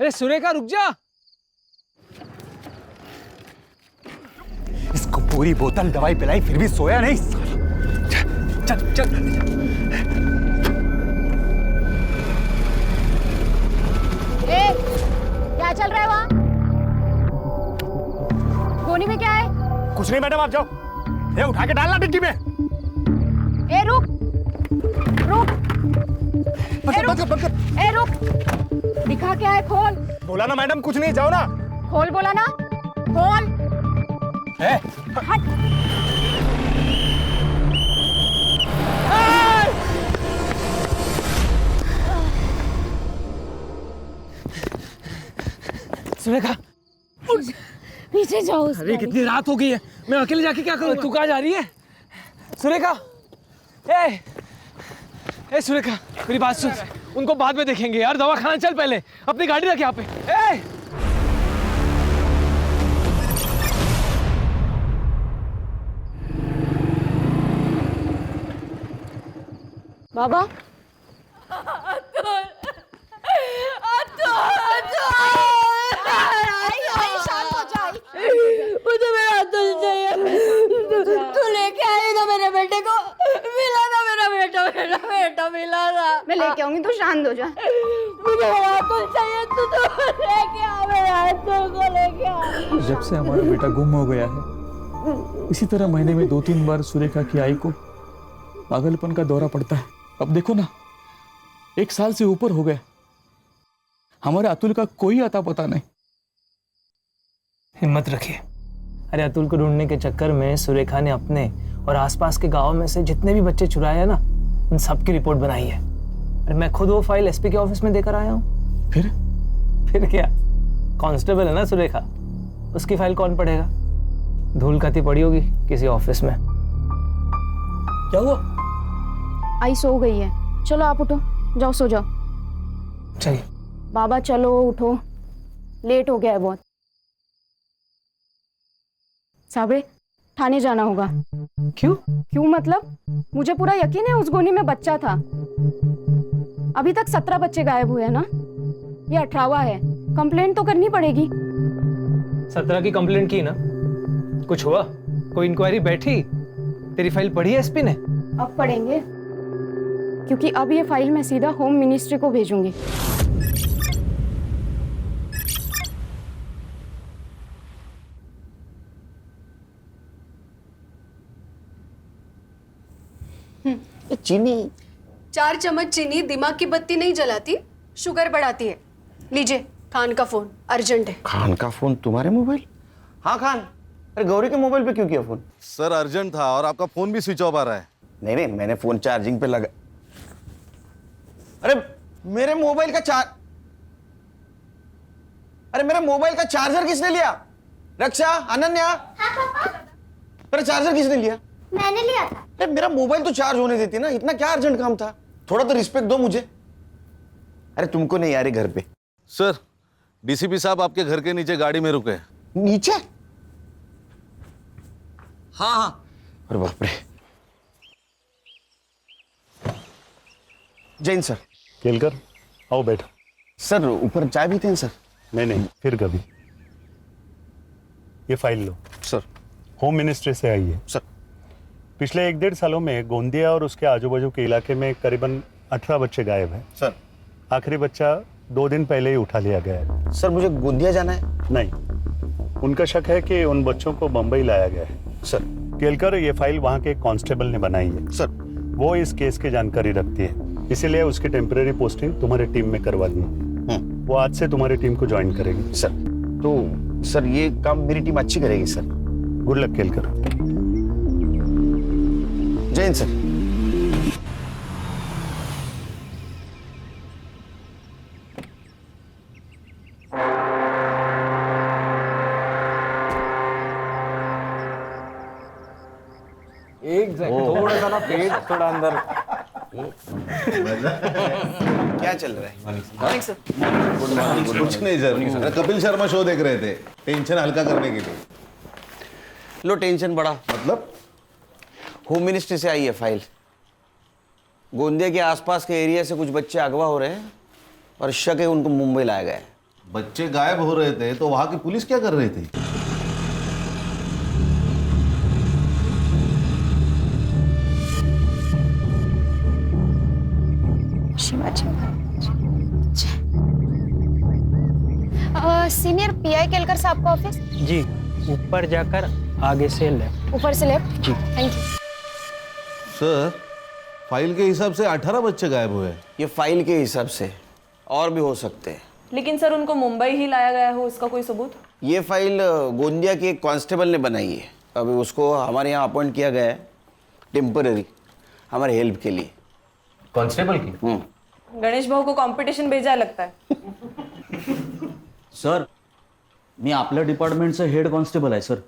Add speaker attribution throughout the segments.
Speaker 1: अरे सुरेखा रुक जा।
Speaker 2: इसको पूरी बोतल दवाई पिलाई फिर भी सोया नहीं। चल चल
Speaker 3: क्या चल रहा है वहाँ? गोनी में क्या है?
Speaker 2: कुछ नहीं मैडम, आप जाओ। ये उठा के डालना डिग्गी में।
Speaker 3: ए रुक रुक,
Speaker 2: बंद कर।
Speaker 3: ए रुक, दिखा क्या है? खोल।
Speaker 2: बोला ना मैडम कुछ नहीं, जाओ ना।
Speaker 3: खोल बोला ना, खोल।
Speaker 2: हट।
Speaker 1: सुरेखा
Speaker 3: पीछे जाओ।
Speaker 1: अरे कितनी रात हो गई है, मैं अकेले जाके क्या करूँ? तू कहाँ जा रही है सुरेखा? ए सुरेखा मेरी बात सुन, उनको बाद में देखेंगे यार, दवा खाना चल, पहले अपनी गाड़ी रख यहाँ पे।
Speaker 3: बाबा
Speaker 4: मुझे मेरा अतुल चाहिए। तू लेके आई ना मेरे बेटे को, मिला ना मेरा बेटा मिला ना।
Speaker 3: मैं लेके आऊंगी, तू शांत हो जा।
Speaker 4: मुझे मेरा अतुल चाहिए, तू तो लेके आ, मेरा अतुल को लेके आ।
Speaker 5: जब से हमारा बेटा गुम हो गया है, इसी तरह महीने में 2-3 बार सुरेखा की आई को पागलपन का दौरा पड़ता है। अब देखो ना, 1 साल से ऊपर हो गए, हमारे अतुल का कोई अता पता नहीं।
Speaker 1: हिम्मत रखिए। अरे अतुल को ढूंढने के चक्कर में सुरेखा ने अपने और आसपास के गांव में से जितने भी बच्चे चुराए हैं ना, उन सब की रिपोर्ट बनाई है। अरे मैं खुद वो फाइल एसपी के ऑफिस में देकर आया हूँ। फिर क्या, कांस्टेबल है ना सुरेखा, उसकी फाइल कौन पढ़ेगा? धूल खाती पड़ी होगी किसी ऑफिस में। क्या हुआ?
Speaker 3: आई सो गई है, चलो आप उठो, जाओ सो जाओ।
Speaker 1: चलिए
Speaker 3: बाबा चलो उठो, लेट हो गया है बहुत। साबरे थाने जाना होगा। क्यों मतलब? मुझे पूरा यकीन है उस गोनी में बच्चा था। अभी तक 17 बच्चे गायब हुए हैं ना, ये 18वां है। कंप्लेंट तो करनी पड़ेगी।
Speaker 1: 17 की कंप्लेंट की ना, कुछ हुआ? कोई इंक्वायरी बैठी? तेरी फाइल पढ़ी है एसपी ने?
Speaker 3: अब पढ़ेंगे, क्योंकि अब ये फाइल मैं सीधा होम मिनिस्ट्री को भेजूंगी।
Speaker 6: चीनी
Speaker 4: 4 चम्मच चीनी दिमाग की बत्ती नहीं जलाती, शुगर बढ़ाती है। लीजिए, खान का फोन अर्जेंट है।
Speaker 6: खान का फोन तुम्हारे मोबाइल? हाँ खान, अरे गौरी के मोबाइल पे क्यों किया फोन?
Speaker 7: सर अर्जेंट था और आपका फोन भी स्विच ऑफ आ रहा है।
Speaker 6: नहीं, मैंने फोन चार्जिंग पे लगा। अरे मेरे मोबाइल का चार्जर किसने लिया? रक्षा, अनन्या। अरे चार्जर किसने लिया?
Speaker 8: मैंने लिया था।
Speaker 6: अरे मेरा मोबाइल तो चार्ज होने देती ना, इतना क्या अर्जेंट काम था? थोड़ा तो रिस्पेक्ट दो मुझे। अरे तुमको नहीं आ रही घर पे?
Speaker 7: सर डीसीपी साहब आपके घर के नीचे गाड़ी में रुके।
Speaker 6: नीचे?
Speaker 7: हाँ।
Speaker 6: अरे बाप रे। जैन सर।
Speaker 9: केलकर आओ बैठो।
Speaker 6: सर ऊपर चाय पीते हैं सर?
Speaker 9: नहीं, फिर कभी। ये फाइल लो
Speaker 6: सर।
Speaker 9: होम मिनिस्ट्री से आई है
Speaker 6: सर।
Speaker 9: पिछले 1-1.5 सालों में गोंदिया और उसके आजू बाजू के इलाके में करीबन 18 बच्चे गायब हैं।
Speaker 6: सर
Speaker 9: आखिरी बच्चा 2 दिन पहले ही उठा लिया गया है।
Speaker 6: सर मुझे गोंदिया जाना है।
Speaker 9: नहीं, उनका शक है कि उन बच्चों को बंबई लाया गया है।
Speaker 6: सर
Speaker 9: केलकर ये फाइल वहाँ के कांस्टेबल ने बनाई है।
Speaker 6: सर
Speaker 9: वो इस केस की जानकारी रखती है, इसीलिए उसकी टेम्परेरी पोस्टिंग तुम्हारी टीम में करवा दी है। वो आज से तुम्हारी टीम को ज्वाइन करेगी।
Speaker 6: सर तो सर ये काम मेरी टीम अच्छी करेगी sir.
Speaker 9: Good luck Kelkar.
Speaker 6: Jain sir.
Speaker 2: थोड़ा सा ना पेट थोड़ा अंदर।
Speaker 6: क्या चल रहा है?
Speaker 7: कुछ नहीं सर, कपिल शर्मा शो देख रहे थे, टेंशन हल्का करने के लिए।
Speaker 6: लो टेंशन बढ़ा।
Speaker 7: मतलब?
Speaker 6: होम मिनिस्ट्री से आई है फाइल। गोंदिया के आसपास के एरिया से कुछ बच्चे अगवा हो रहे हैं और शक है उनको मुंबई लाया गया है।
Speaker 7: बच्चे गायब हो रहे थे तो वहां की पुलिस क्या कर रही थी?
Speaker 3: सीनियर पीआई केलकर साहब का ऑफिस
Speaker 1: जी, ऊपर जाकर आगे से लेफ्ट।
Speaker 3: ऊपर से लेफ्ट
Speaker 1: जी।
Speaker 3: Thank you.
Speaker 7: सर, फाइल के हिसाब से 18 बच्चे गायब हुए हैं।
Speaker 6: ये फाइल के हिसाब से और भी हो सकते हैं।
Speaker 8: लेकिन सर उनको मुंबई ही लाया गया हो, इसका कोई सबूत?
Speaker 6: ये फाइल गोंदिया के एक कांस्टेबल ने बनाई है। अभी उसको हमारे यहाँ अपॉइंट किया गया है टेम्पररी, हमारे हेल्प के लिए।
Speaker 1: कांस्टेबल की?
Speaker 8: गणेश भाऊ को कंपटीशन भेजा है लगता है।
Speaker 10: सर, मी आपल्या डिपार्टमेंटचं हेड कॉन्स्टेबल आहे सर।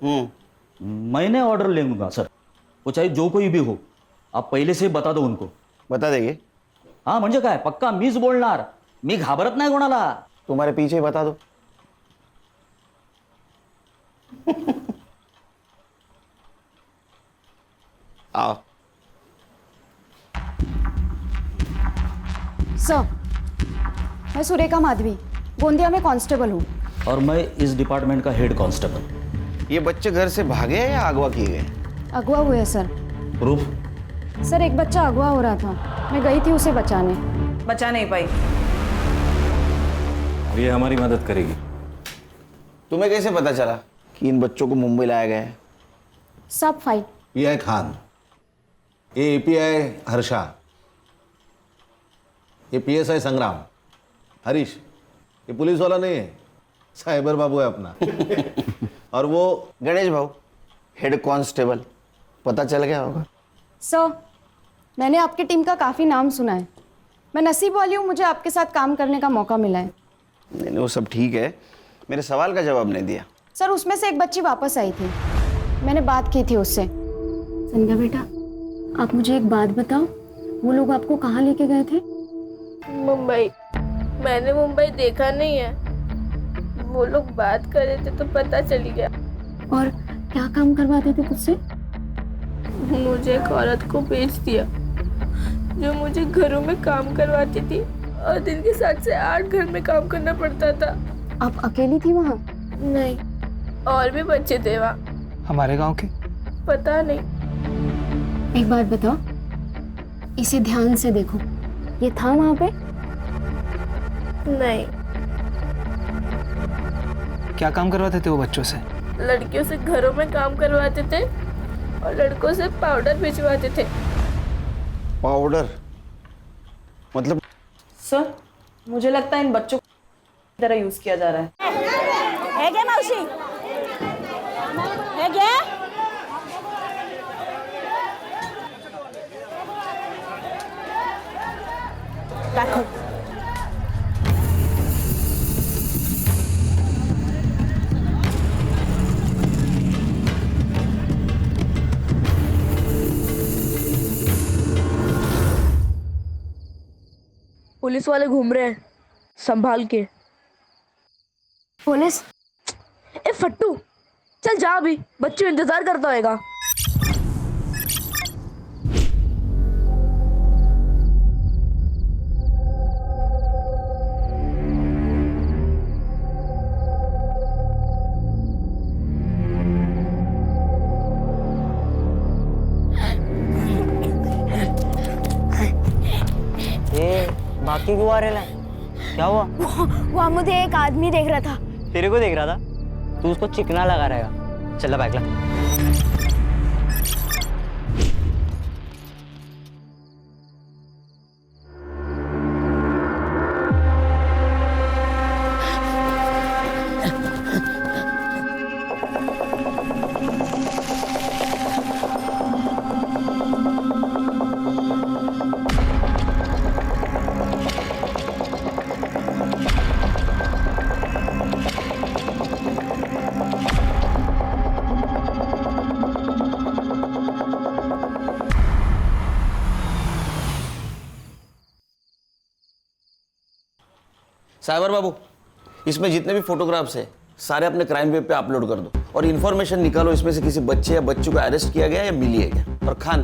Speaker 10: मैंने ऑर्डर ले लूंगा सर, वो चाहे जो कोई भी हो। आप पहले से बता दो उनको।
Speaker 6: बता देंगे?
Speaker 10: हाँ म्हणजे काय, पक्का मीच बोलणार, मी घाबरत नाही कोणाला।
Speaker 6: तुम्हारे पीछे बता दो। आओ।
Speaker 3: सर, मैं सुरेखा माधवी, गोंदिया में कांस्टेबल हूँ।
Speaker 10: और मैं इस डिपार्टमेंट का हेड कांस्टेबल।
Speaker 6: ये बच्चे घर से भागे हैं या अगवा किए गए?
Speaker 3: अगवा हुए सर।
Speaker 10: प्रूफ?
Speaker 3: सर, एक बच्चा अगवा हो रहा था, मैं गई थी उसे बचाने।
Speaker 8: बचा नहीं पाई।
Speaker 2: ये हमारी मदद करेगी।
Speaker 6: तुम्हें कैसे पता चला कि इन बच्चों को मुंबई लाया गया है?
Speaker 3: सब फाइल।
Speaker 7: पीआई खान, ये एपीआई हर्षा, ये पीएसआई संग्राम, हरीश, ये पुलिस वाला नहीं है, साइबर बाबू है अपना। और वो
Speaker 6: गणेश भाऊ, हेड कांस्टेबल। पता चल गया होगा।
Speaker 3: सर, मैंने आपकी टीम का काफ़ी नाम सुना है। मैं नसीब वाली हूँ, मुझे आपके साथ काम करने का मौका मिला है।
Speaker 6: नहीं, वो सब ठीक है, मेरे सवाल का जवाब नहीं दिया।
Speaker 3: सर, उसमें से एक बच्ची वापस आई थी, मैंने बात की थी उससे। संध्या बेटा, आप मुझे एक बात बताओ, वो लोग आपको कहाँ लेके गए थे?
Speaker 4: मुंबई। मैंने मुंबई देखा नहीं है, वो लोग बात कर रहे थे तो पता चल गया।
Speaker 3: और क्या काम करवाते थे तुझसे?
Speaker 4: मुझे एक औरत को बेच दिया जो मुझे घरों में काम करवाती थी और दिन के 7 से 8 घर में काम करना पड़ता था।
Speaker 3: आप अकेली थी वहाँ?
Speaker 4: नहीं, और भी बच्चे थे वहाँ।
Speaker 1: हमारे गांव के?
Speaker 4: पता नहीं।
Speaker 3: एक बात बताओ, इसे ध्यान से देखो, ये था वहाँ पे?
Speaker 4: नहीं।
Speaker 1: क्या काम करवाते थे वो बच्चों से?
Speaker 4: लड़कियों से घरों में काम करवाते थे और लड़कों से पाउडर भिजवाते थे।
Speaker 6: पाउडर मतलब?
Speaker 8: सर, मुझे लगता है इन बच्चों को तरह यूज किया जा रहा है
Speaker 4: क्या मौसी? है क्या? रखो। पुलिस वाले घूम रहे हैं, संभाल के।
Speaker 3: पुलिस?
Speaker 4: ए फट्टू, चल जा, अभी बच्चों इंतजार करता होएगा।
Speaker 1: बाकी क्यों आ रहे? क्या हुआ?
Speaker 3: वहाँ मुझे एक आदमी देख रहा था।
Speaker 1: तेरे को देख रहा था? तू उसको चिकना लगा रहेगा। चल बैग ला।
Speaker 6: साइबर बाबू, इसमें जितने भी फोटोग्राफ्स है सारे अपने क्राइम वेब पे अपलोड कर दो और इन्फॉर्मेशन निकालो इसमें से किसी बच्चे या बच्चों को अरेस्ट किया गया या मिली है क्या। और खान,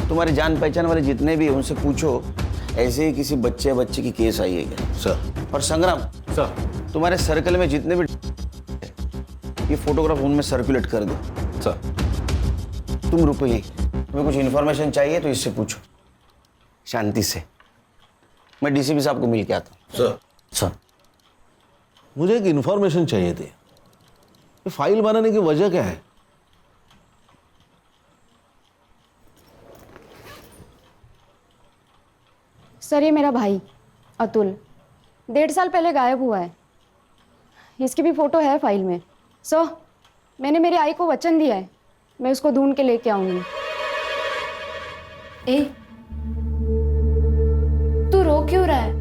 Speaker 6: तुम्हारे जान पहचान वाले जितने भी उनसे पूछो ऐसे ही किसी बच्चे या बच्ची की केस आई है क्या।
Speaker 7: सर।
Speaker 6: और संग्राम
Speaker 2: सर,
Speaker 6: तुम्हारे सर्कल में जितने भी ये फोटोग्राफ उनमें सर्कुलेट कर दो।
Speaker 7: सर।
Speaker 6: तुम रुपये, तुम्हें कुछ इन्फॉर्मेशन चाहिए तो इससे पूछो शांति से। मैं डीसीपी साहब को मिल के आता हूँ।
Speaker 7: सर,
Speaker 10: सर
Speaker 7: मुझे एक इंफॉर्मेशन चाहिए थी। ये फाइल बनाने की वजह क्या है?
Speaker 3: सर ये मेरा भाई अतुल 1.5 साल पहले गायब हुआ है। इसकी भी फोटो है फाइल में। सर मैंने मेरी आई को वचन दिया है, मैं उसको ढूंढ के लेके आऊंगी।
Speaker 4: ए, तू रो क्यों रहा है?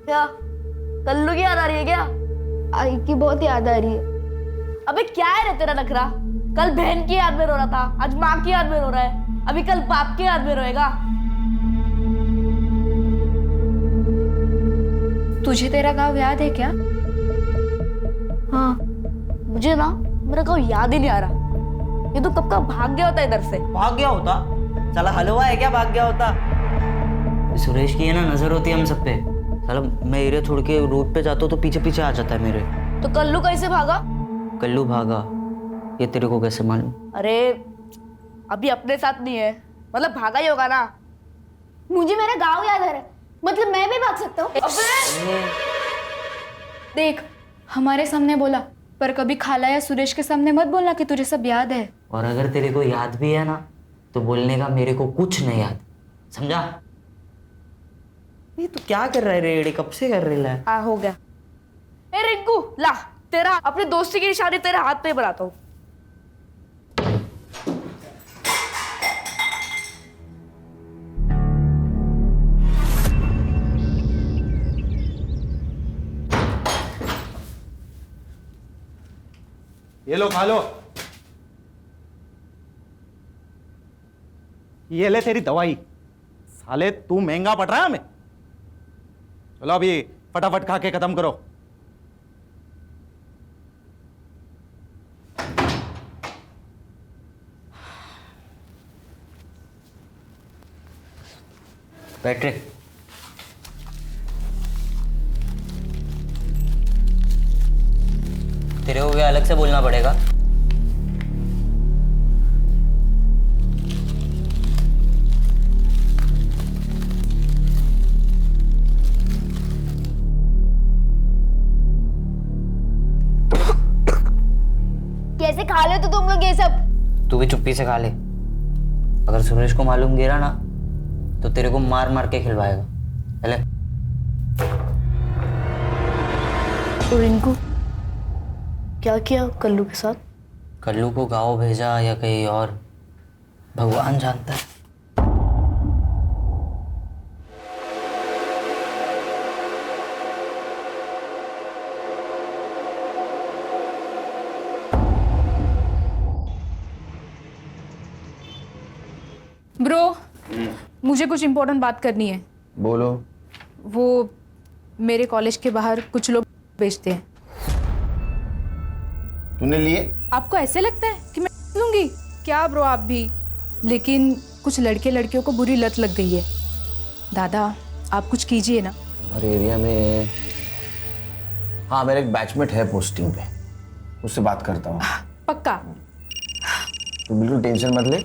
Speaker 8: क्या कल्लू की याद आ रही है क्या?
Speaker 3: आई की बहुत याद आ रही है।
Speaker 8: अबे क्या है रे तेरा नखरा? कल बहन की याद में रो रहा था, आज माँ की याद में रो रहा है, अभी कल बाप की याद में रोएगा।
Speaker 4: तुझे तेरा गाँव याद है क्या?
Speaker 8: हाँ मुझे ना मेरा गाँव याद ही नहीं आ रहा। ये तो कब का भाग गया होता इधर से।
Speaker 10: भाग गया होता? साला हलवा है क्या भाग गया होता? सुरेश की है ना नजर होती है हम सब पे। साला मैं एरिया छोड़ के रोड पे जाता हूँ तो पीछे पीछे आ जाता है मेरे।
Speaker 8: तो कल्लू कैसे भागा?
Speaker 10: कल्लू भागा ये तेरे को कैसे मालूम?
Speaker 8: अरे अभी अपने साथ नहीं है, मतलब भागा ही होगा ना।
Speaker 3: मुझे मेरा गांव याद आ रहा है, मतलब मैं भी भाग सकता हूँ।
Speaker 4: देख हमारे सामने बोला, पर कभी खाला या सुरेश के सामने मत बोलना कि तुझे सब याद है।
Speaker 10: और अगर तेरे को याद भी है ना तो बोलने का मेरे को कुछ नहीं याद, समझा? ये तू क्या कर रहा है रे? कब से कर रही है?
Speaker 8: हाँ हो गया। ए रिंकू ला, तेरा अपने दोस्ती की निशानी तेरे हाथ पे बनाता हूँ।
Speaker 2: ये लो खा लो। ये ले तेरी दवाई। साले तू महंगा पड़ रहा है हमें। चलो अभी फटाफट खा के खत्म करो।
Speaker 10: बैठ रे। तेरे को क्या अलग से बोलना पड़ेगा?
Speaker 8: कैसे खा ले तो तुम लोग ये सब?
Speaker 10: तू भी चुप्पी से खा ले। अगर सुरेश को मालूम गिरा ना तो तेरे को मार मार के खिलवाएगा। चले।
Speaker 8: तो रिंकू क्या किया कल्लू के साथ?
Speaker 10: कल्लू को गाँव भेजा या कहीं और भगवान जानता है।
Speaker 4: ब्रो मुझे कुछ इम्पोर्टेंट बात करनी है।
Speaker 6: बोलो।
Speaker 4: वो मेरे कॉलेज के बाहर कुछ लोग बेचते हैं।
Speaker 6: तूने लिए?
Speaker 4: आपको ऐसे लगता है कि मैं लूंगी क्या ब्रो? आप भी, लेकिन कुछ लड़के लड़कियों को बुरी लत लग गई है। दादा आप कुछ कीजिए ना।
Speaker 6: हमारे एरिया में हाँ मेरा एक बैचमेट है पोस्टिंग पे, उससे बात करता हूँ।
Speaker 4: पक्का?
Speaker 6: तो बिल्कुल टेंशन मत ले,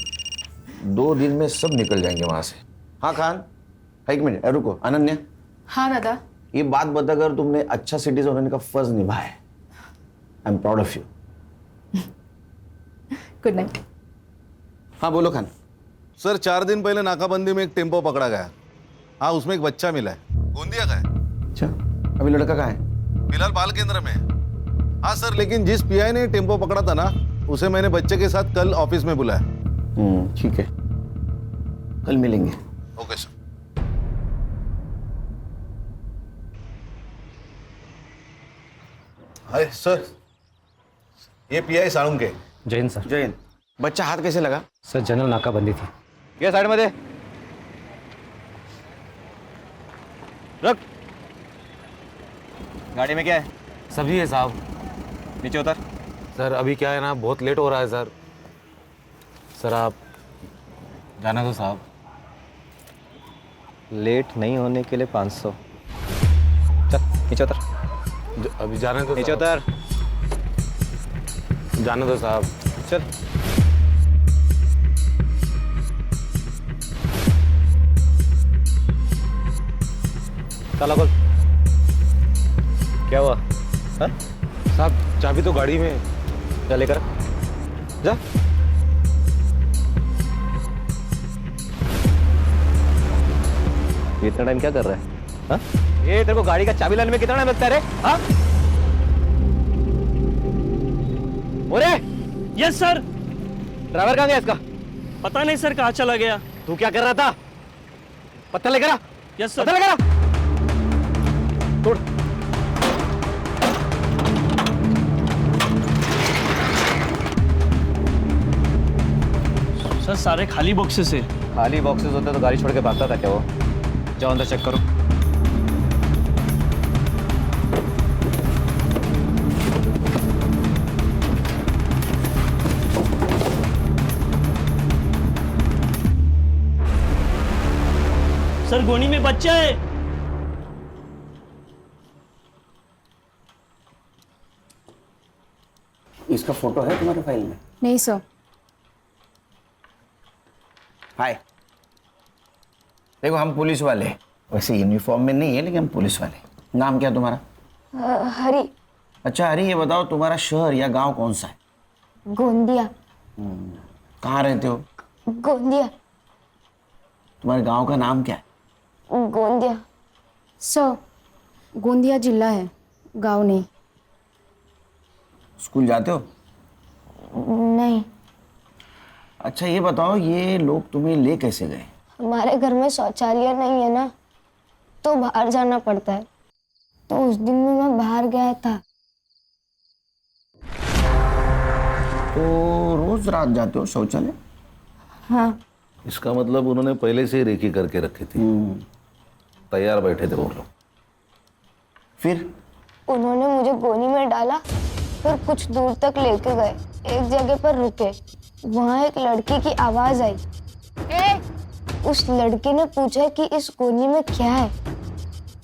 Speaker 6: 2 दिन में सब निकल जाएंगे वहां से। हाँ खान, एक मिनट रुको। अनन्या।
Speaker 4: हाँ दादा।
Speaker 6: ये बात बताकर तुमने अच्छा सिटीजन होने का फर्ज निभाया है। I am proud of you.
Speaker 4: Good night.
Speaker 6: हाँ बोलो खान।
Speaker 7: सर 4 दिन पहले नाकाबंदी में एक टेम्पो पकड़ा गया। हाँ उसमें एक बच्चा मिला है। गोंदिया का है।
Speaker 6: अच्छा, अभी लड़का कहाँ है?
Speaker 7: फिलहाल बाल केंद्र में है। हाँ सर, लेकिन जिस पीआई ने टेम्पो पकड़ा था ना, उसे मैंने बच्चे के साथ कल ऑफिस में बुलाया।
Speaker 6: ठीक है, कल मिलेंगे।
Speaker 7: Okay sir. हाय सर, ये पीआई साळुंके।
Speaker 2: जैन सर।
Speaker 6: जैन, बच्चा हाथ कैसे लगा?
Speaker 2: सर जनरल नाकाबंदी थी।
Speaker 7: ये साइड में दे। रख। गाड़ी में क्या है?
Speaker 2: सब्जी है साहब।
Speaker 7: नीचे उतर।
Speaker 2: सर अभी क्या है ना, बहुत लेट हो रहा है सर। सर आप जाना दो साहब।
Speaker 11: लेट नहीं होने के लिए 500। चल नीचे उतर। अभी जाने दो।
Speaker 2: नीचे उतर।
Speaker 11: जाने दो साहब।
Speaker 2: चल। ताला खोल। क्या हुआ? हाँ?
Speaker 11: साहब चाबी तो गाड़ी में।
Speaker 2: जा लेकर आ। जा। ये इतना टाइम क्या कर रहा है? हाँ? ये तेरे को गाड़ी का चाबी लाने में कितना टाइम लगता है रे? हाँ? ओरे!
Speaker 1: Yes sir.
Speaker 2: ड्राइवर कहाँ गया इसका?
Speaker 1: पता नहीं सर कहाँ चला गया।
Speaker 2: तू क्या कर रहा था? पत्ता लेकर आ।
Speaker 1: यस
Speaker 2: पत्ता लेकर आ। तोड़।
Speaker 1: सर सारे खाली बॉक्सेस है।
Speaker 2: खाली बॉक्सेस होते तो गाड़ी छोड़ के भागता था क्या वो? जाओ अंदर चेक करो।
Speaker 1: सर गोनी में बच्चा है।
Speaker 6: इसका फोटो है तुम्हारे फाइल में?
Speaker 3: नहीं सर।
Speaker 6: हाय, देखो हम पुलिस वाले, वैसे यूनिफॉर्म में नहीं है लेकिन हम पुलिस वाले। नाम क्या तुम्हारा?
Speaker 3: हरी।
Speaker 6: अच्छा हरी, ये बताओ तुम्हारा शहर या गांव कौन सा है?
Speaker 3: गोंदिया।
Speaker 6: कहाँ रहते हो?
Speaker 3: गोंदिया।
Speaker 6: तुम्हारे गांव का नाम क्या है?
Speaker 3: गोंदिया। सर गोंदिया जिला है, गांव नहीं।
Speaker 6: स्कूल जाते हो?
Speaker 3: नहीं।
Speaker 6: अच्छा ये बताओ, ये लोग तुम्हें ले कैसे गए?
Speaker 3: हमारे घर में शौचालय नहीं है ना, तो बाहर जाना पड़ता है। तो उस दिन में मैं बाहर गया था।
Speaker 6: तो रोज रात जाते हो शौचालय?
Speaker 3: हाँ।
Speaker 7: इसका मतलब उन्होंने पहले से ही रेकी करके रखी थी। तैयार बैठे थे वो लोग।
Speaker 6: फिर
Speaker 3: उन्होंने मुझे गोनी में डाला, फिर कुछ दूर तक लेके गए। एक जगह पर रुके, वहाँ एक लड़की की आवाज आई। उस लड़की ने पूछा कि इस गोनी में क्या है।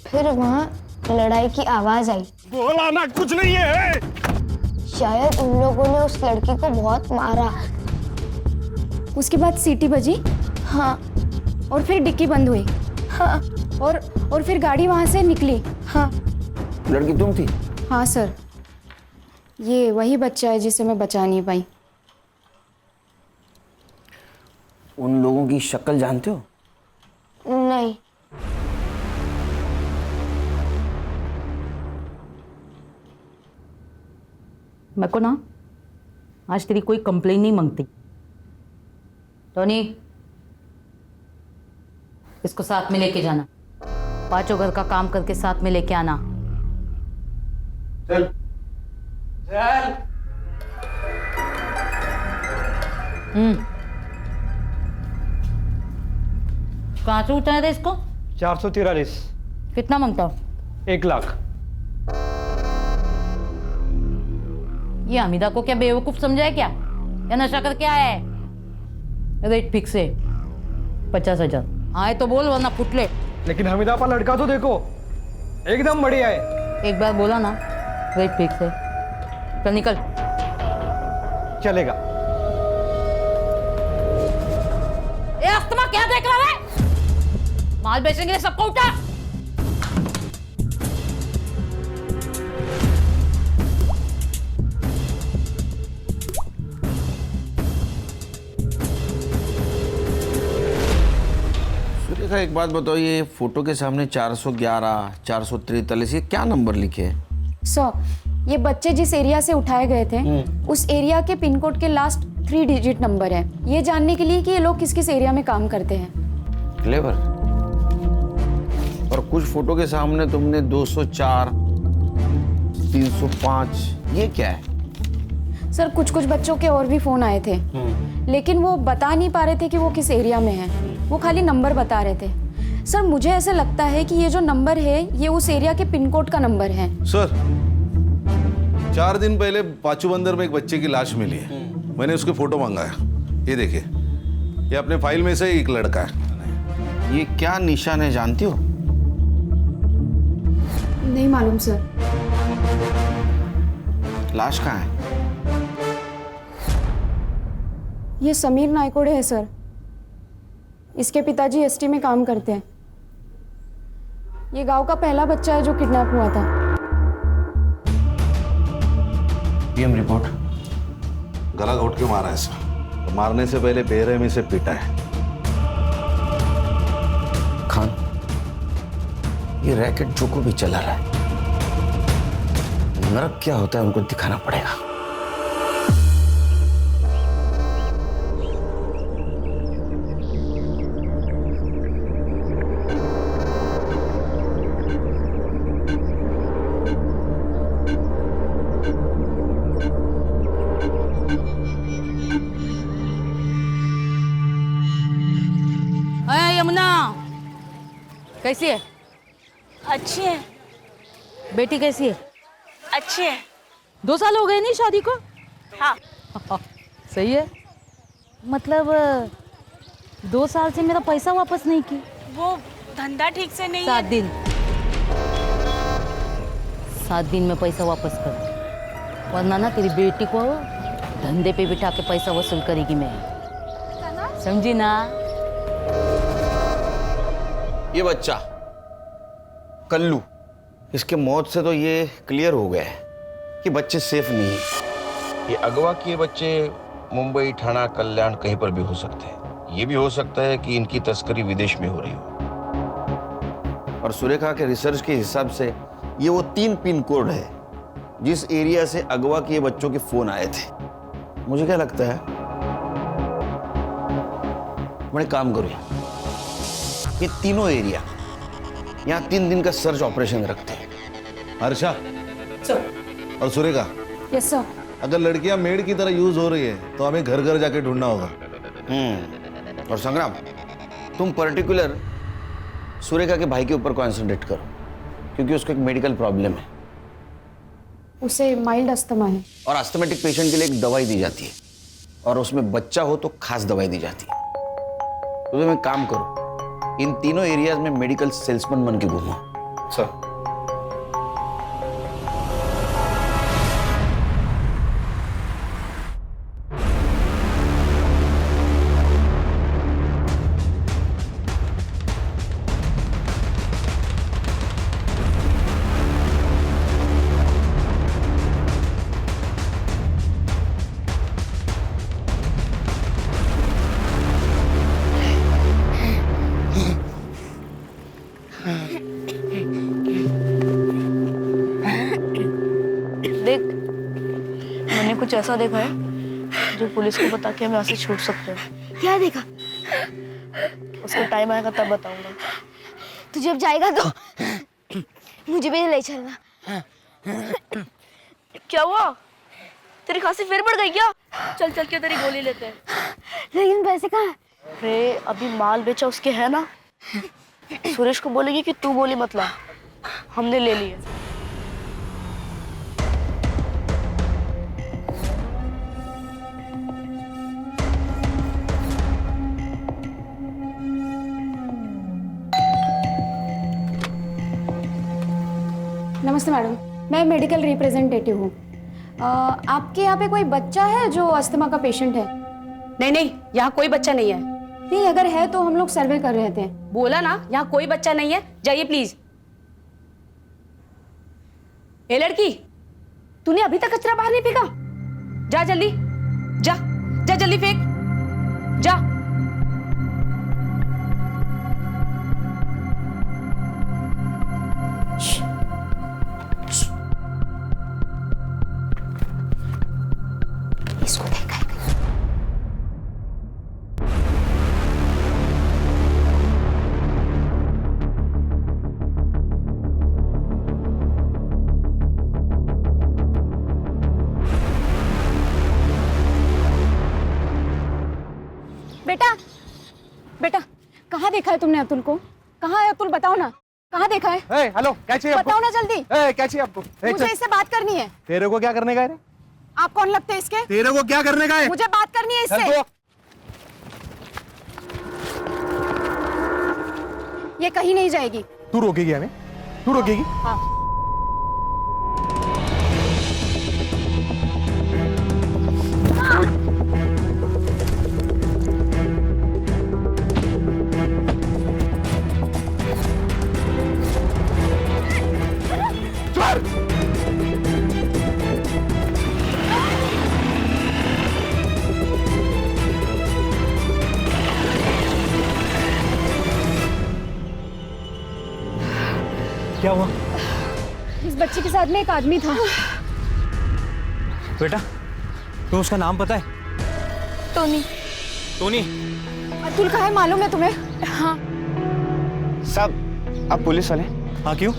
Speaker 3: फिर वहाँ लड़ाई की आवाज आई।
Speaker 11: बोला ना कुछ नहीं है।
Speaker 3: शायद उन लोगों ने उस लड़की को बहुत मारा। उसके बाद सीटी बजी। हाँ। और फिर डिक्की बंद हुई। हाँ। और फिर गाड़ी वहाँ से निकली। हाँ।
Speaker 6: लड़की तुम थी?
Speaker 3: हाँ सर, ये वही बच्चा है जिसे मैं बचा नहीं पाई।
Speaker 6: उन लोगों की शक्ल जानते हो?
Speaker 3: नहीं।
Speaker 12: मेरे को ना आज तेरी कोई कंप्लेन नहीं मांगती। टोनी, इसको साथ में लेके जाना। पांचों घर का काम करके साथ में लेके आना।
Speaker 2: चल। चल।
Speaker 12: कहाँ से उठाया था इसको?
Speaker 1: 443।
Speaker 12: कितना मांगता हो?
Speaker 1: 1 लाख।
Speaker 12: ये हमीदा को क्या बेवकूफ समझा है क्या? या नशा करके आया है? रेट फिक्स है 50,000। आए तो बोल वरना फुटले।
Speaker 1: लेकिन हमीदा का लड़का तो देखो, एकदम बढ़िया है।
Speaker 12: एक बार बोला ना, रेट फिक्स है। चल निकल।
Speaker 1: चलेगा।
Speaker 12: ए अस्तमा, क्या देख रहा है? माल बेचने के लिए सबको उठा।
Speaker 6: सुरेखा एक बात बताओ, ये फोटो के सामने 411, 443, ये क्या नंबर लिखे हैं?
Speaker 3: ये बच्चे जिस एरिया से उठाए गए थे, उस एरिया के पिन कोड के लास्ट 3 डिजिट नंबर है, ये जानने के लिए कि ये लोग किस किस एरिया में काम करते हैं।
Speaker 6: क्लेवर। और कुछ फोटो के सामने तुमने 204, 305, ये क्या है?
Speaker 3: सर कुछ कुछ बच्चों के और भी फोन आए थे, लेकिन वो बता नहीं पा रहे थे कि वो किस एरिया में है। वो खाली नंबर बता रहे थे। सर मुझे ऐसा लगता है कि ये जो नंबर है, ये उस एरिया के पिन कोड का नंबर है।
Speaker 7: सर 4 दिन पहले पाचू बंदर में एक बच्चे की लाश मिली है। मैंने उसके फोटो मंगाया। ये देखिए, ये अपने फाइल में से एक लड़का है।
Speaker 6: ये क्या निशान है जानती हो?
Speaker 3: नहीं मालूम सर।
Speaker 6: लाश कहाँ है?
Speaker 3: ये समीर नायकोड़े है सर। इसके पिताजी एसटी में काम करते हैं। ये गांव का पहला बच्चा है जो किडनैप हुआ था।
Speaker 6: PM report.
Speaker 7: गला घोट के मारा है सर। तो मारने से पहले बेरहमी से पीटा है।
Speaker 6: खान, ये रैकेट जो को भी चला रहा है, नरक क्या होता है उनको दिखाना पड़ेगा।
Speaker 12: अरे यमुना, कैसी है?
Speaker 8: अच्छी है।
Speaker 12: बेटी कैसी है?
Speaker 8: अच्छी है।
Speaker 12: 2 साल हो गए नहीं शादी को?
Speaker 8: हाँ।
Speaker 12: सही है। मतलब 2 साल से मेरा पैसा वापस नहीं की।
Speaker 8: वो धंधा ठीक से नहीं
Speaker 12: 7 दिन। 7 दिन में पैसा वापस कर, वरना ना तेरी बेटी को धंधे पे बिठा के पैसा वसूल करेगी मैं, समझी ना?
Speaker 6: ये बच्चा कल्लू, इसके मौत से तो ये क्लियर हो गया है कि बच्चे सेफ नहीं है।
Speaker 13: ये अगवा किए बच्चे मुंबई, ठाणा, कल्याण कहीं पर भी हो सकते हैं। ये भी हो सकता है कि इनकी तस्करी विदेश में हो रही हो।
Speaker 6: और सुरेखा के रिसर्च के हिसाब से ये वो 3 पिन कोड है जिस एरिया से अगवा किए बच्चों के फोन आए थे। मुझे क्या लगता है, बड़े काम करो, ये तीनों एरिया यहाँ 3 दिन का सर्च ऑपरेशन रखते हैं।
Speaker 7: हर्षा
Speaker 3: सर।
Speaker 7: और सुरेखा,
Speaker 3: यस सर।
Speaker 7: अगर लड़कियां मेड की तरह यूज हो रही है तो हमें घर घर जाके ढूंढना होगा।
Speaker 6: और संग्राम, तुम पर्टिकुलर सुरेखा के भाई के ऊपर कॉन्सेंट्रेट करो, क्योंकि उसको एक मेडिकल प्रॉब्लम है।
Speaker 3: उसे माइल्ड अस्थमा है।
Speaker 6: और अस्थमेटिक पेशेंट के लिए एक दवाई दी जाती है, और उसमें बच्चा हो तो खास दवाई दी जाती है। तो तुम एक काम करो, इन तीनों एरियाज में मेडिकल सेल्समैन बन के घूमो।
Speaker 7: सर।
Speaker 8: देख, मैंने कुछ ऐसा देखा है जो पुलिस को बता के हम यहाँ से छूट सकते हैं।
Speaker 14: क्या देखा?
Speaker 8: उसका टाइम आएगा तब बताऊंगा।
Speaker 14: तू जब जाएगा तो मुझे भी ले चलना।
Speaker 8: क्या हुआ? तेरी खांसी फिर बढ़ गई क्या? चल चल के तेरी गोली लेते हैं।
Speaker 14: लेकिन पैसे कहाँ?
Speaker 8: अरे अभी माल बेचा उसके है ना, सुरेश को बोलेगी कि तू गोली मत ला, हमने ले ली है।
Speaker 3: नमस्ते मैडम, मैं मेडिकल रिप्रेजेंटेटिव हूँ। आपके यहाँ पे कोई बच्चा है जो अस्थमा का पेशेंट है?
Speaker 15: नहीं नहीं, यहाँ कोई बच्चा नहीं है।
Speaker 3: नहीं, अगर है तो हम लोग सर्वे कर रहे थे।
Speaker 15: बोला ना, यहाँ कोई बच्चा नहीं है, जाइए प्लीज। ए लड़की, तूने अभी तक कचरा बाहर नहीं फेंका? जा जल्दी, जा जा जल्दी फेंक, जा।
Speaker 14: इसको देखा है।
Speaker 3: बेटा, बेटा, कहाँ देखा है तुमने अतुल को? कहाँ है अतुल? बताओ ना, कहाँ देखा है?
Speaker 2: हेलो, क्या चाहिए आपको?
Speaker 3: बताओ ना जल्दी।
Speaker 2: क्या चाहिए आपको?
Speaker 3: मुझे इससे बात करनी है।
Speaker 2: तेरे को क्या करने का है?
Speaker 3: आप कौन लगते हैं इसके?
Speaker 2: तेरे को क्या करने का है?
Speaker 3: मुझे बात करनी है इससे। ये कहीं नहीं जाएगी।
Speaker 2: तू रोकेगी हमें? तू रोकेगी?
Speaker 3: हाँ।
Speaker 1: क्या हुआ?
Speaker 3: इस बच्चे के साथ में एक आदमी था।
Speaker 1: बेटा, तुम्हें उसका नाम पता है?
Speaker 3: टोनी।
Speaker 1: टोनी?
Speaker 3: अतुल कहाँ है मालूम है तुम्हें? हाँ।
Speaker 16: साहब, आप पुलिस वाले?
Speaker 1: हाँ, क्यों?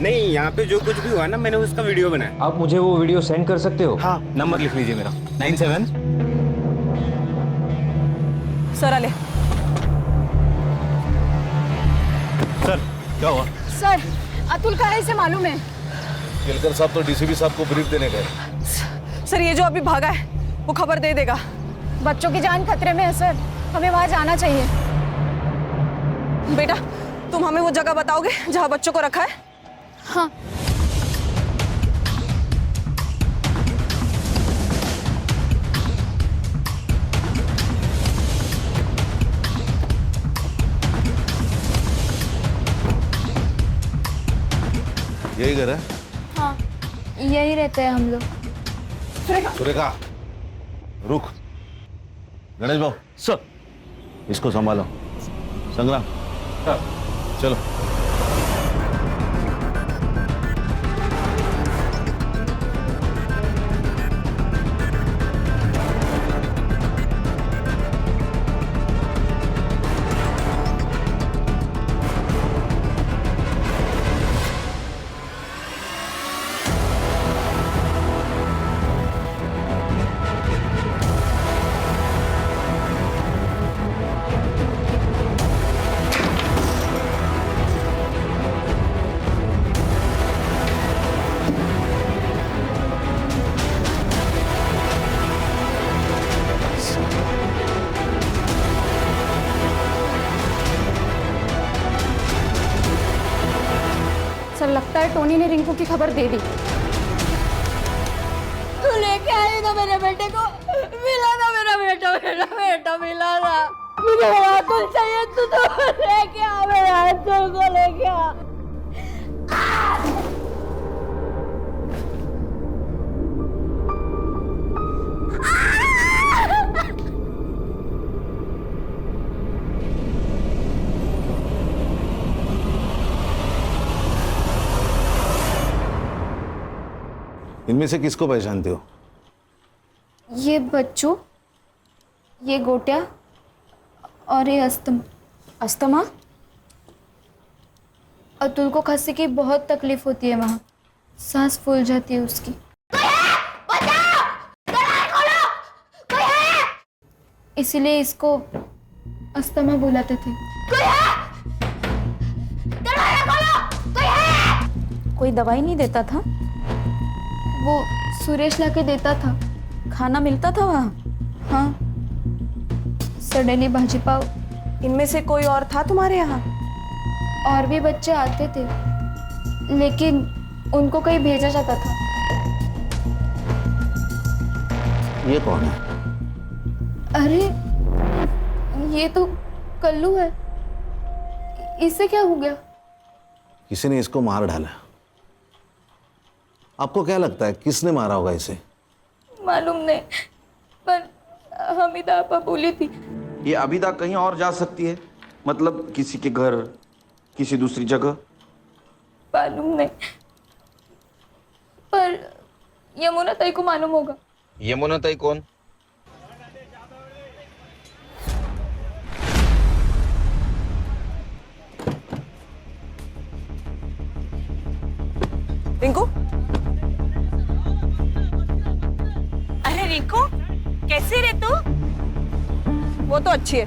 Speaker 16: नहीं, यहाँ पे जो कुछ भी हुआ ना, मैंने उसका वीडियो बनाया।
Speaker 1: आप मुझे वो वीडियो सेंड कर सकते हो?
Speaker 16: हाँ।
Speaker 1: नंबर लिख लीजिए मेरा, 97।
Speaker 15: सर आले।
Speaker 7: सर, क्या हुआ?
Speaker 3: सर, अतुल कहाँ है इसे मालूम है?
Speaker 7: केलकर साहब तो डीसीपी साहब को ब्रीफ देने गए।
Speaker 15: सर, ये जो अभी भागा है वो खबर दे देगा।
Speaker 3: बच्चों की जान खतरे में है सर, हमें वहाँ जाना चाहिए।
Speaker 15: बेटा, तुम हमें वो जगह बताओगे जहाँ बच्चों को रखा है?
Speaker 3: हाँ।
Speaker 7: यही घर है?
Speaker 14: हाँ, यही रहते हैं हम लोग।
Speaker 7: सुरेखा, रुक। गणेश भाऊ, सर, इसको संभालो। संग्राम, चलो।
Speaker 3: सर, लगता है टोनी ने रिंकू की खबर दे दी।
Speaker 4: तू लेके आई ना मेरे बेटे को, मिला ना मेरा बेटा, मेरा बेटा मिला ना। मुझे मेरा अतुल चाहिए, तू तो लेके आ, मेरा अतुल को लेके आ।
Speaker 7: इनमें से किसको पहचानते हो?
Speaker 14: ये बच्चों, ये गोटिया और ये अस्तमा।
Speaker 3: अस्तमा?
Speaker 14: अतुल को खांसी की बहुत तकलीफ होती है, वहाँ सांस फूल जाती है उसकी। इसीलिए इसको अस्तमा बुलाते थे।
Speaker 15: कोई दवाई नहीं देता था?
Speaker 14: वो सुरेश लाके देता था।
Speaker 15: खाना मिलता था वहाँ?
Speaker 14: हाँ, सडनली भाजी पाव।
Speaker 15: इनमें से कोई और था तुम्हारे यहाँ?
Speaker 14: और भी बच्चे आते थे, लेकिन उनको कहीं भेजा जाता था।
Speaker 7: ये कौन है?
Speaker 14: अरे, ये तो कल्लू है। इससे क्या हो गया?
Speaker 7: किसी ने इसको मार डाला। आपको क्या लगता है किसने मारा होगा इसे?
Speaker 4: मालूम नहीं, पर हमीदा आपा बोली थी।
Speaker 13: ये अभिदा कहीं और जा सकती है, मतलब किसी के घर, किसी दूसरी जगह।
Speaker 4: मालूम नहीं, पर यमुना ताई को मालूम होगा।
Speaker 13: यमुना ताई कौन?
Speaker 15: रिंकू? अरे रिंकू, कैसी रे तू? वो तो अच्छी है,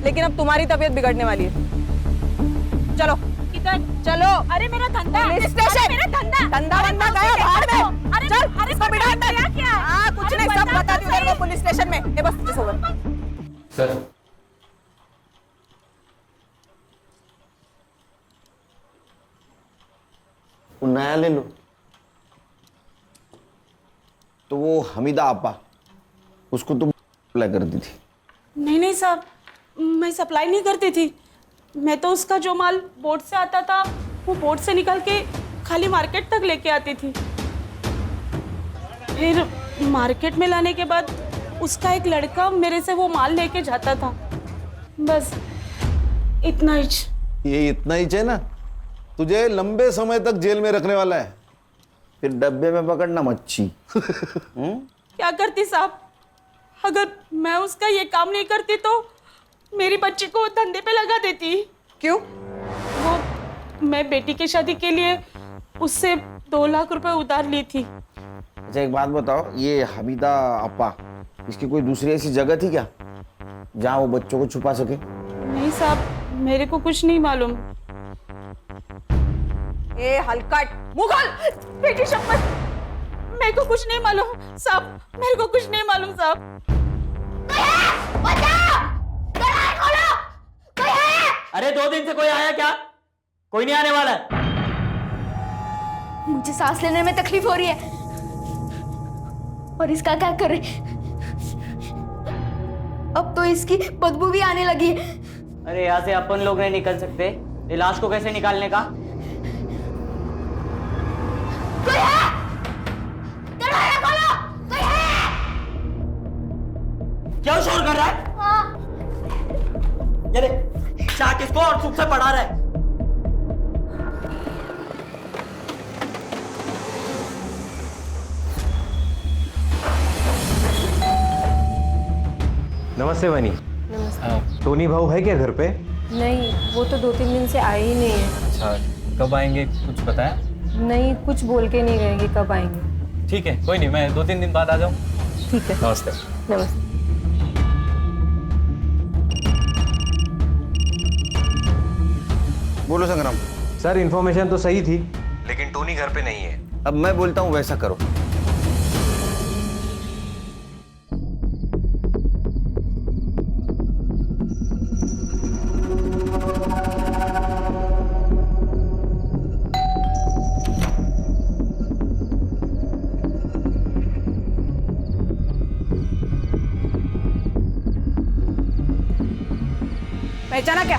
Speaker 15: लेकिन अब तुम्हारी तबीयत बिगड़ने वाली है। चलो किधर? चलो। अरे मेरा धंधा, पुलिस स्टेशन। मेरा धंधा, धंधा बंदा गया बाहर में। अरे चल, अरे इसको बिठा अंदर। क्या? हाँ, कुछ नहीं, सब बता दूं तेरे को पुलिस स्टेशन में। ये बस किस होगा?
Speaker 1: सर,
Speaker 6: नया ले लो। तो वो हमीदा आपा, उसको तुम अप्लाई कर दी थी?
Speaker 17: नहीं नहीं साहब, मैं सप्लाई नहीं करती थी। मैं तो उसका जो माल बोट से आता था वो बोट से निकाल के खाली मार्केट तक लेके आती थी। फिर मार्केट में लाने के बाद उसका एक लड़का मेरे से वो माल लेके जाता था। बस इतना ही।
Speaker 7: ये इतना ही है ना, तुझे लंबे समय तक जेल में रखने वाला है।
Speaker 6: फिर डब्बे में पकड़ना मच्छी।
Speaker 17: क्या करती साहब, अगर मैं उसका ये काम नहीं करती तो मेरी बच्ची को धंधे पे लगा देती।
Speaker 15: क्यों?
Speaker 17: वो मैं बेटी की शादी के लिए उससे 2 लाख रुपए उधार ली थी।
Speaker 6: अच्छा एक बात बताओ, ये हमीदा अपा, इसकी कोई दूसरी ऐसी जगह थी क्या जहाँ वो बच्चों को छुपा सके?
Speaker 17: नहीं साहब, मेरे को कुछ नहीं मालूम।
Speaker 15: ए हलकट मुगल,
Speaker 17: बेटी शपथ, मेरे को कुछ नहीं मालूम साहब, मेरे को कुछ नहीं मालूम साहब।
Speaker 10: अरे 2 दिन से कोई आया क्या? कोई नहीं आने वाला है।
Speaker 14: मुझे सांस लेने में तकलीफ हो रही है। और इसका क्या करे? अब तो इसकी बदबू भी आने लगी है।
Speaker 10: अरे यहाँ से अपन लोग नहीं निकल सकते, ये लाश को कैसे निकालने का?
Speaker 14: कोई है? दरवाजा खोलो! कोई है?
Speaker 10: क्या शोर कर रहा है?
Speaker 14: हाँ।
Speaker 10: ये देख, चाट इसको और चुप से पढ़ा रहा है।
Speaker 11: नमस्ते बनी।
Speaker 4: नमस्ते।
Speaker 11: टोनी भाऊ है क्या घर पे?
Speaker 4: नहीं, वो तो 2-3 दिन से आए ही नहीं है।
Speaker 11: अच्छा, कब आएंगे कुछ बताया?
Speaker 4: नहीं, कुछ बोल के नहीं गए कि कब आएंगे।
Speaker 11: ठीक है, कोई नहीं, मैं 2-3 दिन बाद आ जाऊँ।
Speaker 4: ठीक है।
Speaker 11: नमस्ते।
Speaker 4: नमस्ते।
Speaker 6: बोलो संग्राम।
Speaker 11: सर इन्फॉर्मेशन तो सही थी, लेकिन टोनी घर पे नहीं है।
Speaker 6: अब मैं बोलता हूँ वैसा करो।
Speaker 15: पहचाना क्या?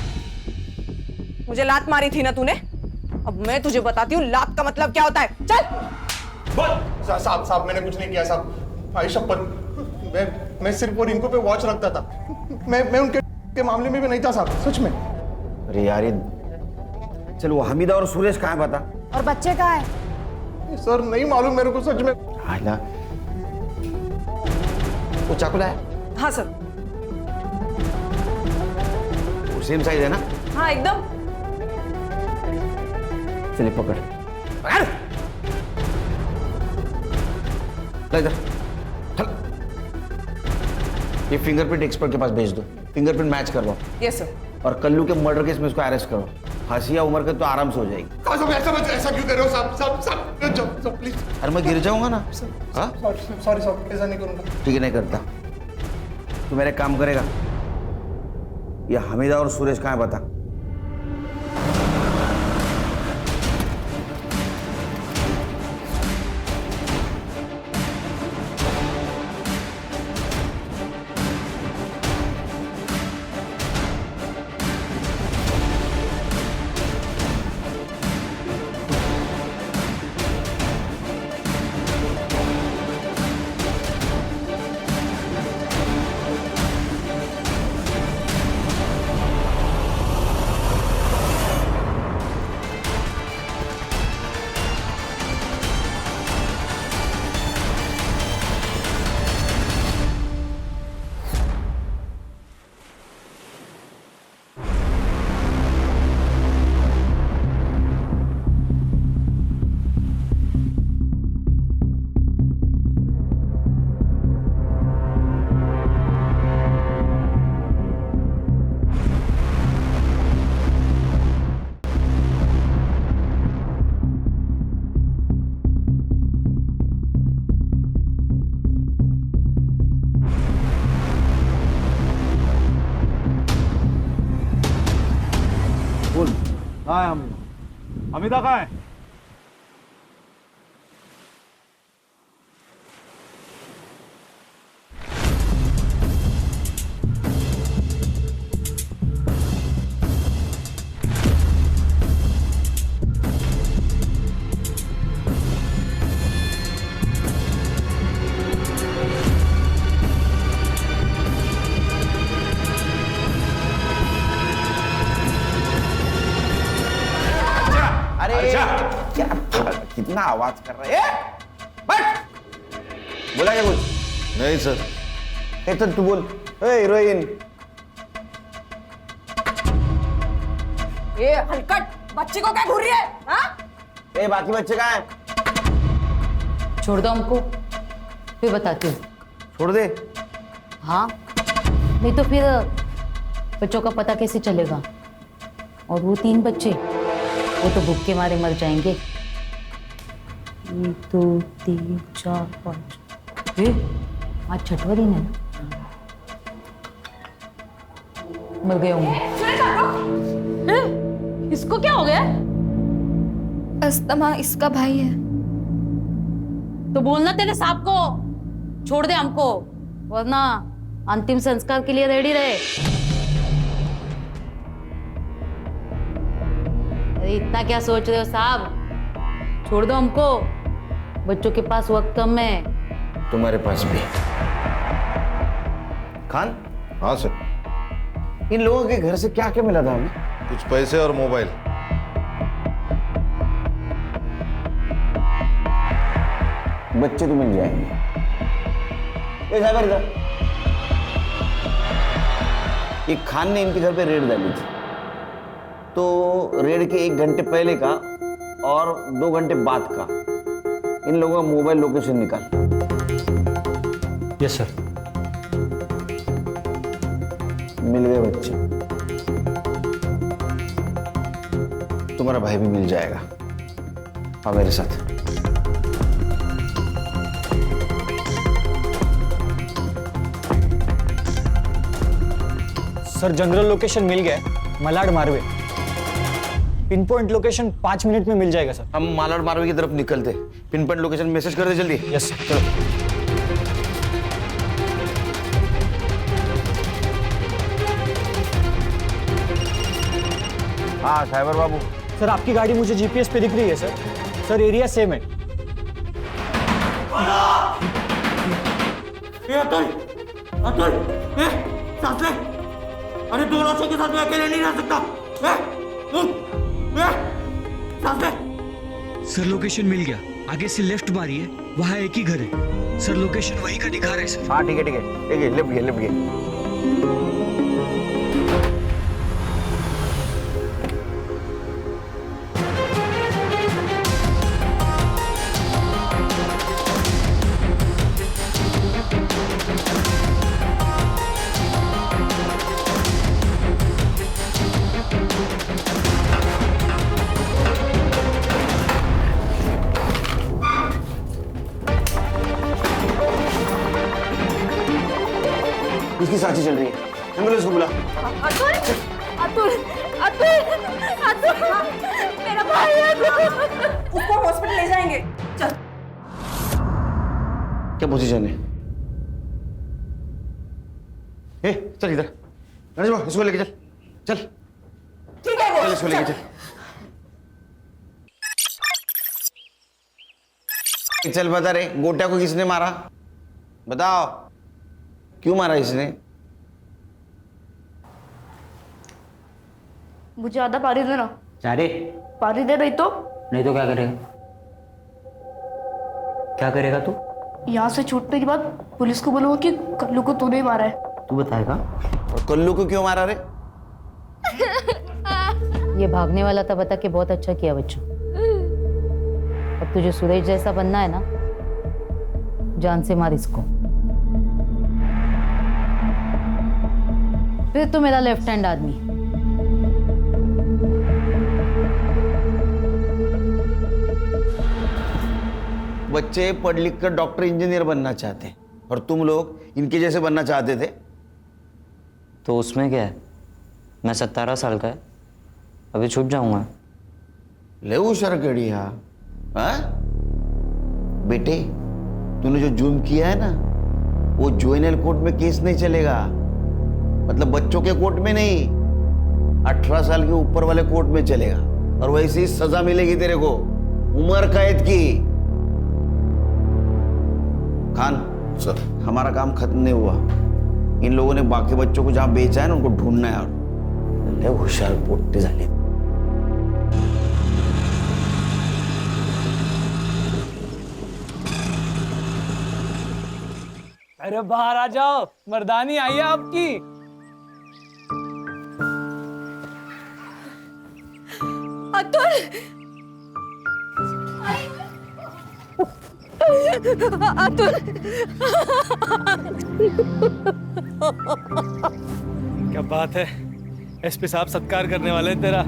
Speaker 15: मुझे लात मारी थी ना तूने? अब मैं तुझे बताती हूँ लात का मतलब क्या होता है। चल।
Speaker 18: साहब मैंने कुछ नहीं किया साहब, भाई शपथ। मैं सिर्फ वो रिंकू पे वॉच रखता था। मैं उनके मामले में भी नहीं था साहब, सच में।
Speaker 6: अरे यार ये, चल वो हमीदा और सुरेश कहाँ है बता?
Speaker 3: और बच्चे कहाँ है?
Speaker 18: सर नहीं मालूम मेरे को सच में।
Speaker 6: आला, वो चाकू लाया?
Speaker 15: हाँ सर।
Speaker 6: वो सेम साइज है ना?
Speaker 15: हाँ एकदम।
Speaker 6: चलिए पकड़ पकड़, ले इधर चल। ये फिंगरप्रिंट एक्सपर्ट के पास भेज दो, फिंगरप्रिंट मैच करवाओ।
Speaker 15: Yes sir.
Speaker 6: और कल्लू के मर्डर केस में उसको अरेस्ट करो। हंसिया उम्र के तो आराम से हो जाएगी।
Speaker 18: ऐसा क्यों कर रहे हो साहब? प्लीज।
Speaker 6: अरे मैं गिर जाऊंगा ना। हाँ
Speaker 18: सॉरी साहब, ऐसा नहीं करूंगा।
Speaker 6: ठीक है, नहीं करता। तू मेरे काम करेगा। ये हमीदा और सुरेश कहाँ है बता?
Speaker 2: हाँ हमीदा कहाँ है?
Speaker 13: इतना आवाज कर रहा है। बैठ। बोला क्या कुछ?
Speaker 7: नहीं सर।
Speaker 13: तो तू बोल। हीरोइन।
Speaker 15: ये हलकट बच्ची को क्या घूर रही है? हाँ?
Speaker 13: बाकी बच्चे कहाँ हैं?
Speaker 12: छोड़ दो हमको, फिर बताती हूँ।
Speaker 13: छोड़ दे।
Speaker 12: हाँ, नहीं तो फिर बच्चों का पता कैसे चलेगा? और वो 3 बच्चे, वो तो भूख के मारे मर जाएंगे। 1 2 3 4 5। आज छठवा दिन है ना? मर गए होंगे।
Speaker 8: इसको क्या हो गया?
Speaker 14: अस्तमा इसका भाई है।
Speaker 12: तो बोलना तेरे साहब को छोड़ दे हमको, वरना अंतिम संस्कार के लिए रेडी रहे। अरे इतना क्या सोच रहे हो साहब? छोड़ दो हमको, बच्चों के पास वक्त कम है।
Speaker 13: तुम्हारे पास भी। खान।
Speaker 7: हाँ सर।
Speaker 13: इन लोगों के घर से क्या क्या मिला था हमें?
Speaker 7: कुछ पैसे और मोबाइल।
Speaker 13: बच्चे तो मिल जाएंगे। इधर। एक खान ने इनके घर पे रेड डाली थी, तो रेड के 1 घंटे पहले का और 2 घंटे बाद का इन लोगों का मोबाइल लोकेशन निकाल।
Speaker 11: Yes sir.
Speaker 13: मिल गए बच्चे। तुम्हारा भाई भी मिल जाएगा। आओ मेरे साथ।
Speaker 11: सर जनरल लोकेशन मिल गया है, Malad Marve. Pin point location 5 minute में मिल जाएगा सर।
Speaker 13: हम मालाड मारवे की तरफ निकलते। पिन पॉइंट लोकेशन मैसेज कर दे जल्दी।
Speaker 11: Yes sir.
Speaker 13: चलो। हाँ साइबर बाबू।
Speaker 11: सर आपकी गाड़ी मुझे जीपीएस पे दिख रही है सर। सर एरिया सेम है।
Speaker 6: अरे 2 लाशों के साथ मैं अकेले नहीं रह सकता।
Speaker 19: सर लोकेशन मिल गया, आगे से लेफ्ट मारिए, वहाँ एक ही घर है। सर लोकेशन वहीं का दिखा रहा है सर।
Speaker 13: हाँ ठीक है। लिप गए। इसकी सांसें चल रही है। एम्बुलेंस को बुला।
Speaker 15: अतुल, मेरा भाई है। उसको हॉस्पिटल ले जाएंगे। चल।
Speaker 13: क्या पोजीशन है? चल इधर। गणेश बाबू इसको लेके चल।
Speaker 15: ठीक है।
Speaker 13: चल इसको लेके चल। बता रे, गोटिया को किसने मारा? बताओ, क्यों मारा इसने?
Speaker 8: मुझे आधा पारी देना।
Speaker 10: चारे
Speaker 8: पारी दे नहीं तो?
Speaker 10: नहीं तो क्या करेगा? क्या करेगा तू?
Speaker 8: यहाँ से छूटने के बाद पुलिस को बोलूंगा कि कल्लू को तूने ही मारा है।
Speaker 10: तू बताएगा?
Speaker 13: और कल्लू को क्यों मारा रे?
Speaker 12: ये भागने वाला था, बता के बहुत अच्छा किया बच्चों। अब तुझे सुरेश जैसा बनना है ना, जान से मार इसको। फिर तो मेरा लेफ्ट हैंड आदमी।
Speaker 13: बच्चे पढ़ लिख कर डॉक्टर इंजीनियर बनना चाहते हैं और तुम लोग इनके जैसे बनना चाहते थे।
Speaker 10: तो उसमें क्या है? मैं 17 साल का है, अभी छूट जाऊंगा।
Speaker 13: ले शरकड़िया। बेटे, तूने जो जुर्म किया है ना, वो जुवेनाइल कोर्ट में केस नहीं चलेगा। मतलब बच्चों के कोर्ट में नहीं, 18 साल के ऊपर वाले कोर्ट में चलेगा। और वैसे ही सजा मिलेगी तेरे को, उम्र कैद की। खान सर, हमारा काम खत्म नहीं हुआ। इन लोगों ने बाकी बच्चों को जहां बेचा है ना, उनको ढूंढना है। और होशियार पोट्टे झाले।
Speaker 1: अरे बाहर आ जाओ, मर्दानी आई है आपकी।
Speaker 4: अतुल, अतुल,
Speaker 1: क्या बात है, एसपी साहब सत्कार करने वाले हैं तेरा।